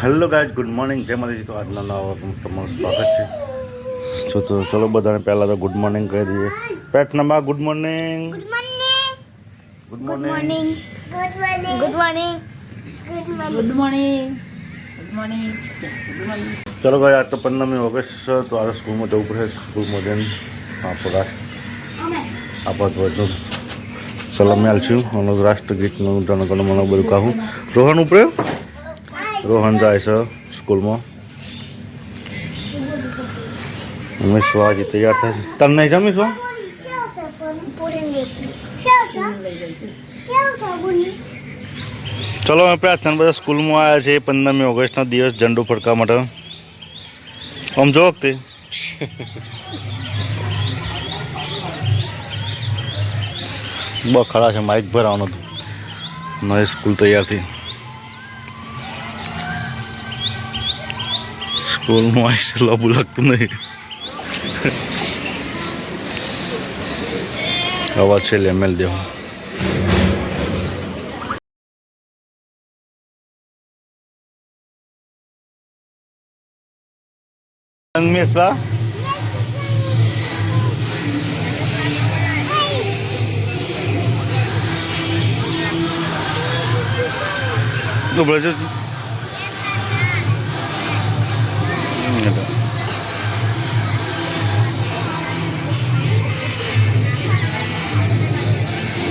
Hello guys, good morning, જય માતાજી। તો આજના નવા તમારું સ્વાગત છે। તો ચલો બધાને પહેલાં તો ગુડ મોર્નિંગ કહી દઈએ। પ્રાર્થનામાં good morning, good morning, good morning, good morning, good morning, good morning, good morning. ચલો ભાઈ, આજ તો 15મી ઓગસ્ટ છે, તો આજે સ્કૂલમાં જવું પડશે। સ્કૂલમાં જઈને આપણો આપણા ધ્વજનું સલામી આલશું અને રાષ્ટ્રગીતનું જનગણ મન બધું કહું। રોહન ઉપરે, રોહન જાય છે સ્કૂલમાં। મિસવા હજી તૈયાર થશે, તને નહીં જા મિસવા? ચલો અમે પ્રાર્થના બધા સ્કૂલમાં આવ્યા છે 15મી ઓગસ્ટના દિવસ ઝંડો ફડકા માટે। આમ જો વખતે બહુ ખરા છે, માઇક ભરાવાનું હતું, મારી સ્કૂલ તૈયાર થઈ। સ્કૂલમાં આવીશ લાંબુ લાગતું નહીં, અવાજ છે લે મેલ દેવો। મિશ્રા તો બોલે છે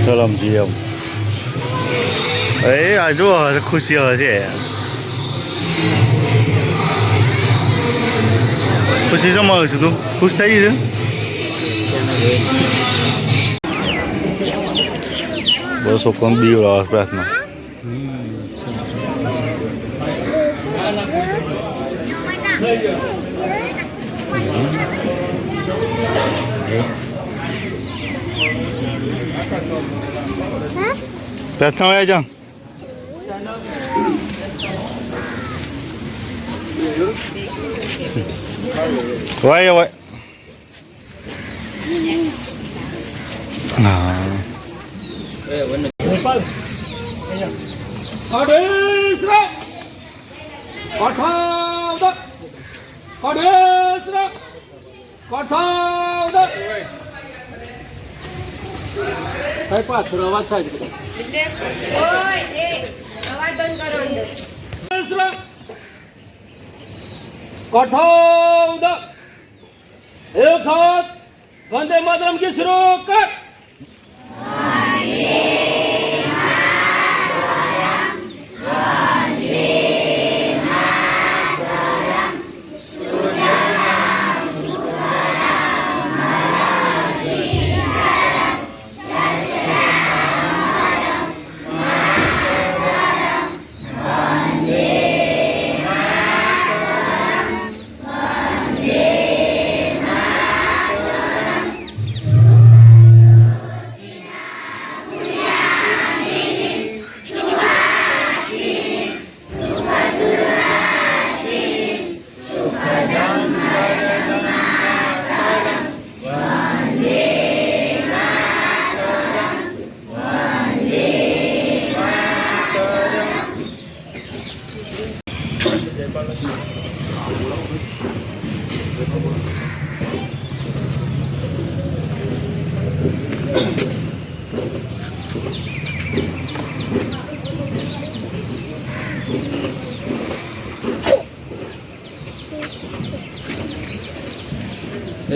ચલો આમ જઈએ આમ। એ આ જો ખુશી આવે છે, ખુશી શેમાં આવે છે? તું ખુશ થઈ છે? બસ કોણ બીવડાવે પ્રાર્થના? પ્રાર્થના આવી જા। વાય વાય હા एक साथ वंदे मातरम की शुरू कर।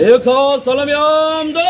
एक साथ सलाम दो।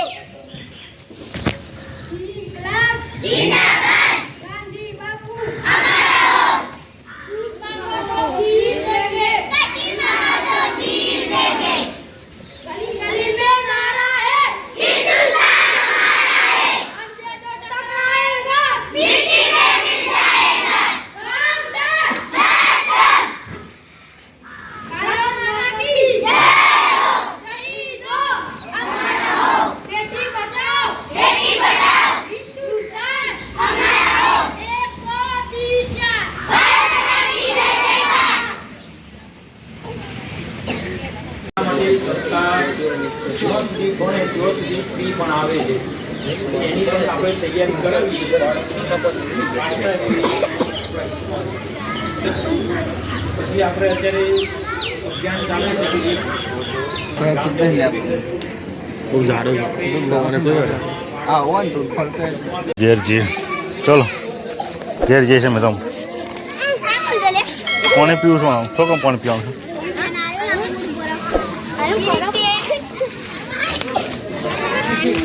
તૈયારી કરાવી પછી આપણે અત્યારે ધ્યાન ચાલે છે ખૂબ ઝાડો ઘેર જઈએ ચલો ઘેર જઈએ છે મેં તમે પાણી પીવું છું શું કામ પાણી પીવાનું છું